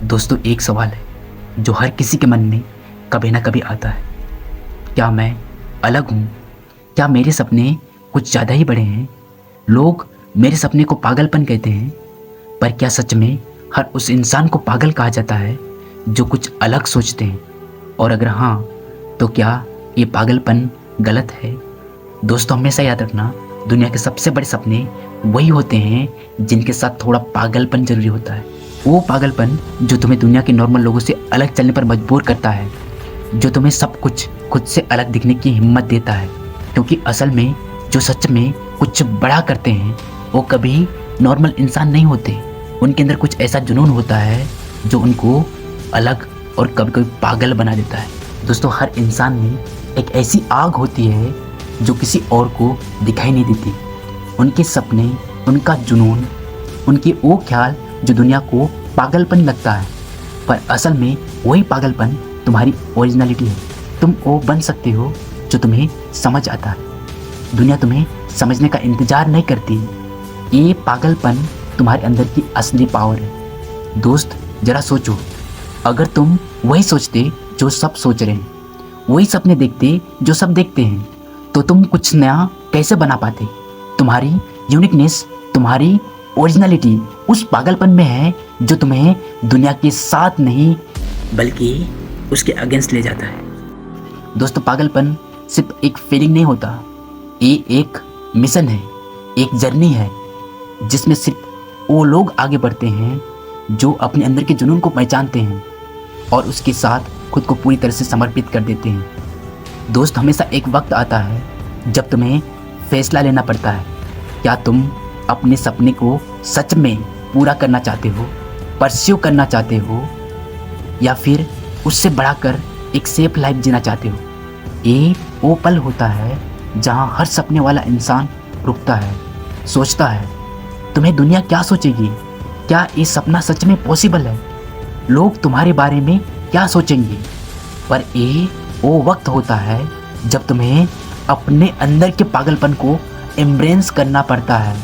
दोस्तों, एक सवाल है जो हर किसी के मन में कभी ना कभी आता है। क्या मैं अलग हूँ? क्या मेरे सपने कुछ ज़्यादा ही बड़े हैं? लोग मेरे सपने को पागलपन कहते हैं, पर क्या सच में हर उस इंसान को पागल कहा जाता है जो कुछ अलग सोचते हैं? और अगर हाँ, तो क्या ये पागलपन गलत है? दोस्तों, हमेशा याद रखना, दुनिया के सबसे बड़े सपने वही होते हैं जिनके साथ थोड़ा पागलपन जरूरी होता है। वो पागलपन जो तुम्हें दुनिया के नॉर्मल लोगों से अलग चलने पर मजबूर करता है, जो तुम्हें सब कुछ खुद से अलग दिखने की हिम्मत देता है। क्योंकि असल में जो सच में कुछ बड़ा करते हैं वो कभी नॉर्मल इंसान नहीं होते। उनके अंदर कुछ ऐसा जुनून होता है जो उनको अलग और कभी कभी पागल बना देता है। दोस्तों, हर इंसान में एक ऐसी आग होती है जो किसी और को दिखाई नहीं देती। उनके सपने, उनका जुनून, उनके वो ख्याल जो दुनिया को पागलपन लगता है, पर असल में वही पागलपन तुम्हारी ओरिजिनलिटी है। तुम वो बन सकते हो जो तुम्हें समझ आता है। दुनिया तुम्हें समझने का इंतजार नहीं करती। ये पागलपन तुम्हारे अंदर की असली पावर है। दोस्त, जरा सोचो, अगर तुम वही सोचते जो सब सोच रहे हैं, वही सपने देखते जो सब देखते हैं, तो तुम कुछ नया कैसे बना पाते? तुम्हारी यूनिकनेस, तुम्हारी ओरिजिनलिटी उस पागलपन में है जो तुम्हें दुनिया के साथ नहीं बल्कि उसके अगेंस्ट ले जाता है। दोस्तों, पागलपन सिर्फ एक फीलिंग नहीं होता, ये एक मिशन है, एक जर्नी है जिसमें सिर्फ वो लोग आगे बढ़ते हैं जो अपने अंदर के जुनून को पहचानते हैं और उसके साथ खुद को पूरी तरह से समर्पित कर देते हैं। दोस्त, हमेशा एक वक्त आता है जब तुम्हें फैसला लेना पड़ता है। क्या तुम अपने सपने को सच में पूरा करना चाहते हो, परस्यू करना चाहते हो, या फिर उससे बढ़ाकर एक सेफ लाइफ जीना चाहते हो? ये वो पल होता है जहाँ हर सपने वाला इंसान रुकता है, सोचता है, तुम्हें दुनिया क्या सोचेगी? क्या ये सपना सच में पॉसिबल है? लोग तुम्हारे बारे में क्या सोचेंगे? पर ये वो वक्त होता है जब तुम्हें अपने अंदर के पागलपन को एम्ब्रेस करना पड़ता है।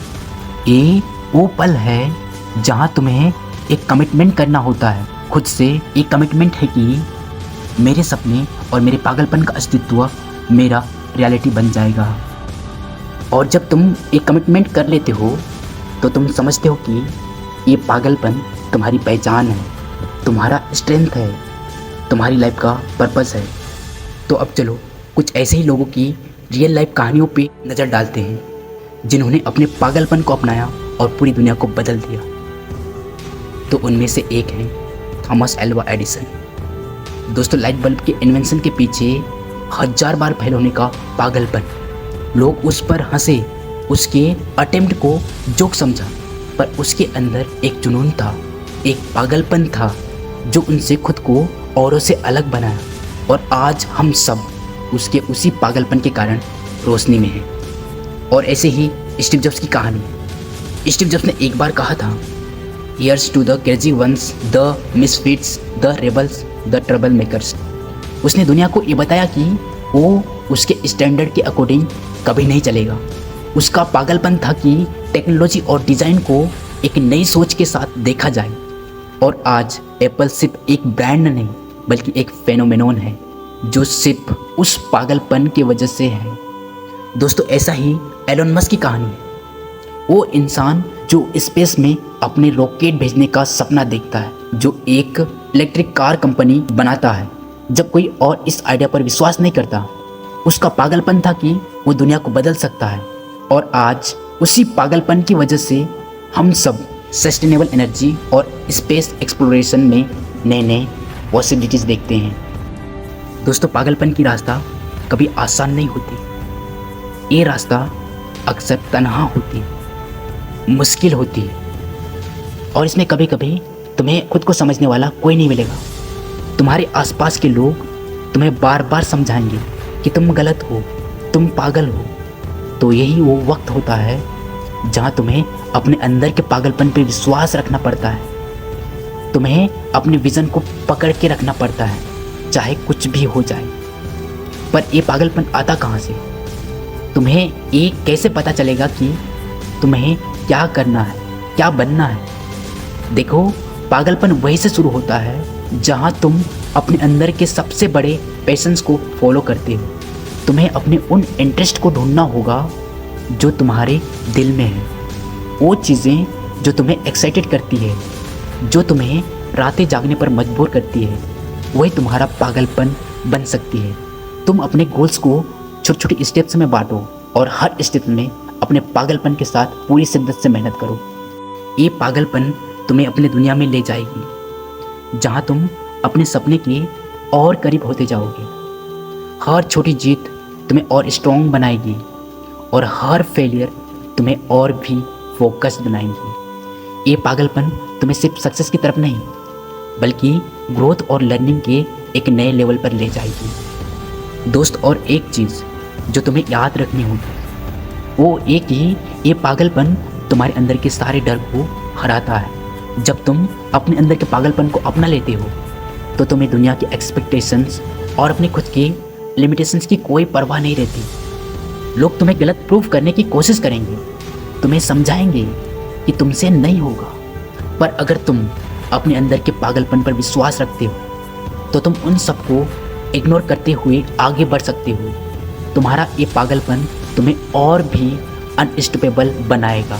ये वो पल है जहाँ तुम्हें एक कमिटमेंट करना होता है खुद से। एक कमिटमेंट है कि मेरे सपने और मेरे पागलपन का अस्तित्व मेरा रियलिटी बन जाएगा। और जब तुम एक कमिटमेंट कर लेते हो तो तुम समझते हो कि ये पागलपन तुम्हारी पहचान है, तुम्हारा स्ट्रेंथ है, तुम्हारी लाइफ का पर्पस है। तो अब चलो कुछ ऐसे ही लोगों की रियल लाइफ कहानियों पे नज़र डालते हैं जिन्होंने अपने पागलपन को अपनाया और पूरी दुनिया को बदल दिया। तो उनमें से एक है थॉमस एल्वा एडिसन। दोस्तों, लाइट बल्ब के इन्वेंशन के पीछे 1000 बार फेल होने का पागलपन। लोग उस पर हंसे, उसके अटेम्प्ट को जोक समझा, पर उसके अंदर एक जुनून था, एक पागलपन था जो उनसे खुद को औरों से अलग बनाया। और आज हम सब उसके उसी पागलपन के कारण रोशनी में हैं। और ऐसे ही स्टीव जॉब्स की कहानी है। स्टीव जॉब्स ने एक बार कहा था, here's to the crazy ones, the misfits, the rebels, the trouble makers. उसने दुनिया को ये बताया कि वो उसके स्टैंडर्ड के अकॉर्डिंग कभी नहीं चलेगा। उसका पागलपन था कि टेक्नोलॉजी और डिज़ाइन को एक नई सोच के साथ देखा जाए। और आज एप्पल सिर्फ एक ब्रांड नहीं बल्कि एक फेनोमेनन है जो सिर्फ उस पागलपन की वजह से है। दोस्तों, ऐसा ही एलोन मस्क की कहानी है। वो इंसान जो स्पेस में अपने रॉकेट भेजने का सपना देखता है, जो एक इलेक्ट्रिक कार कंपनी बनाता है जब कोई और इस आइडिया पर विश्वास नहीं करता। उसका पागलपन था कि वो दुनिया को बदल सकता है। और आज उसी पागलपन की वजह से हम सब सस्टेनेबल एनर्जी और स्पेस एक्सप्लोरेशन में नए नए पॉसिबिलिटीज़ देखते हैं। दोस्तों, पागलपन की रास्ता कभी आसान नहीं होती। ये रास्ता अक्सर तन्हा होती है, मुश्किल होती है, और इसमें कभी कभी तुम्हें खुद को समझने वाला कोई नहीं मिलेगा। तुम्हारे आसपास के लोग तुम्हें बार बार समझाएंगे कि तुम गलत हो, तुम पागल हो। तो यही वो वक्त होता है जहाँ तुम्हें अपने अंदर के पागलपन पे विश्वास रखना पड़ता है। तुम्हें अपने विज़न को पकड़ के रखना पड़ता है, चाहे कुछ भी हो जाए। पर ये पागलपन आता कहाँ से? तुम्हें ये कैसे पता चलेगा कि तुम्हें क्या करना है, क्या बनना है? देखो, पागलपन वहीं से शुरू होता है जहाँ तुम अपने अंदर के सबसे बड़े पैशंस को फॉलो करते हो। तुम्हें अपने उन इंटरेस्ट को ढूंढना होगा जो तुम्हारे दिल में है, वो चीज़ें जो तुम्हें एक्साइटेड करती है, जो तुम्हें रातें जागने पर मजबूर करती है, वही तुम्हारा पागलपन बन सकती है। तुम अपने गोल्स को छोटी छोटी स्टेप्स में बांटो और हर स्टेप में अपने पागलपन के साथ पूरी शिद्दत से मेहनत करो। ये पागलपन तुम्हें अपनी दुनिया में ले जाएगी जहाँ तुम अपने सपने के और करीब होते जाओगे। हर छोटी जीत तुम्हें और स्ट्रॉन्ग बनाएगी और हर फेलियर तुम्हें और भी फोकस्ड बनाएंगी। ये पागलपन तुम्हें सिर्फ सक्सेस की तरफ नहीं बल्कि ग्रोथ और लर्निंग के एक नए लेवल पर ले जाएगी। दोस्त, और एक चीज़ जो तुम्हें याद रखनी होगी वो एक ही, ये पागलपन तुम्हारे अंदर के सारे डर को हराता है। जब तुम अपने अंदर के पागलपन को अपना लेते हो तो तुम्हें दुनिया की एक्सपेक्टेशंस और अपने खुद के लिमिटेशंस की कोई परवाह नहीं रहती। लोग तुम्हें गलत प्रूफ करने की कोशिश करेंगे, तुम्हें समझाएंगे कि तुमसे नहीं होगा, पर अगर तुम अपने अंदर के पागलपन पर विश्वास रखते हो तो तुम उन सबको इग्नोर करते हुए आगे बढ़ सकते हो। तुम्हारा ये पागलपन तुम्हें और भी अनस्टॉपेबल बनाएगा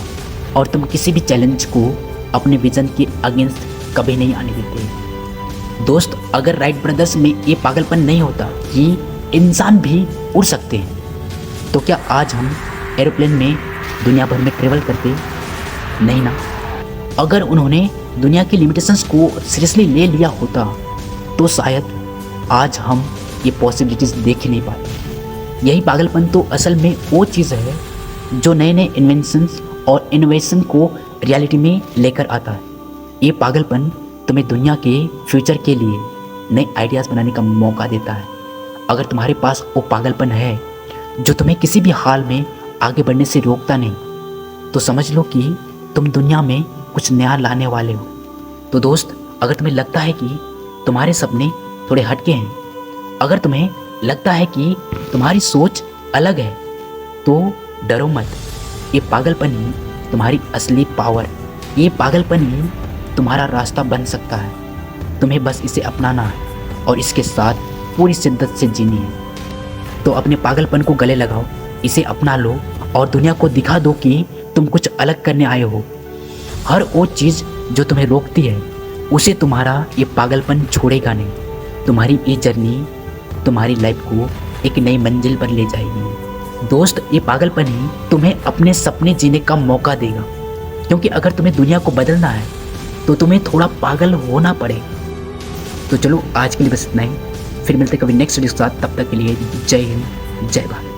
और तुम किसी भी चैलेंज को अपने विजन के अगेंस्ट कभी नहीं आने देते। दोस्त, अगर राइट ब्रदर्स में ये पागलपन नहीं होता कि इंसान भी उड़ सकते हैं तो क्या आज हम एरोप्लेन में दुनिया भर में ट्रेवल करते? नहीं ना। अगर उन्होंने दुनिया की लिमिटेशंस को सीरियसली ले लिया होता तो शायद आज हम ये पॉसिबिलिटीज़ देख ही नहीं पाते। यही पागलपन तो असल में वो चीज़ है जो नए नए इन्वेंशंस और इनोवेशन को रियलिटी में लेकर आता है। ये पागलपन तुम्हें दुनिया के फ्यूचर के लिए नए आइडियाज़ बनाने का मौका देता है। अगर तुम्हारे पास वो पागलपन है जो तुम्हें किसी भी हाल में आगे बढ़ने से रोकता नहीं तो समझ लो कि तुम दुनिया में कुछ नया लाने वाले हो। तो दोस्त, अगर तुम्हें लगता है कि तुम्हारे सपने थोड़े हटके हैं, अगर तुम्हें लगता है कि तुम्हारी सोच अलग है तो डरो मत। ये पागलपन ही तुम्हारी असली पावर, ये पागलपन ही तुम्हारा रास्ता बन सकता है। तुम्हें बस इसे अपनाना है और इसके साथ पूरी शिद्दत से जीनी है। तो अपने पागलपन को गले लगाओ, इसे अपना लो और दुनिया को दिखा दो कि तुम कुछ अलग करने आए हो। हर वो चीज़ जो तुम्हें रोकती है उसे तुम्हारा ये पागलपन छोड़ेगा नहीं। तुम्हारी ये जर्नी तुम्हारी लाइफ को एक नई मंजिल पर ले जाएगी। दोस्त, ये पागलपन ही तुम्हें अपने सपने जीने का मौका देगा, क्योंकि अगर तुम्हें दुनिया को बदलना है तो तुम्हें थोड़ा पागल होना पड़ेगा। तो चलो आज के लिए बस इतना ही, फिर मिलते कभी नेक्स्ट वीडियो के साथ। तब तक के लिए जय हिंद, जय भारत।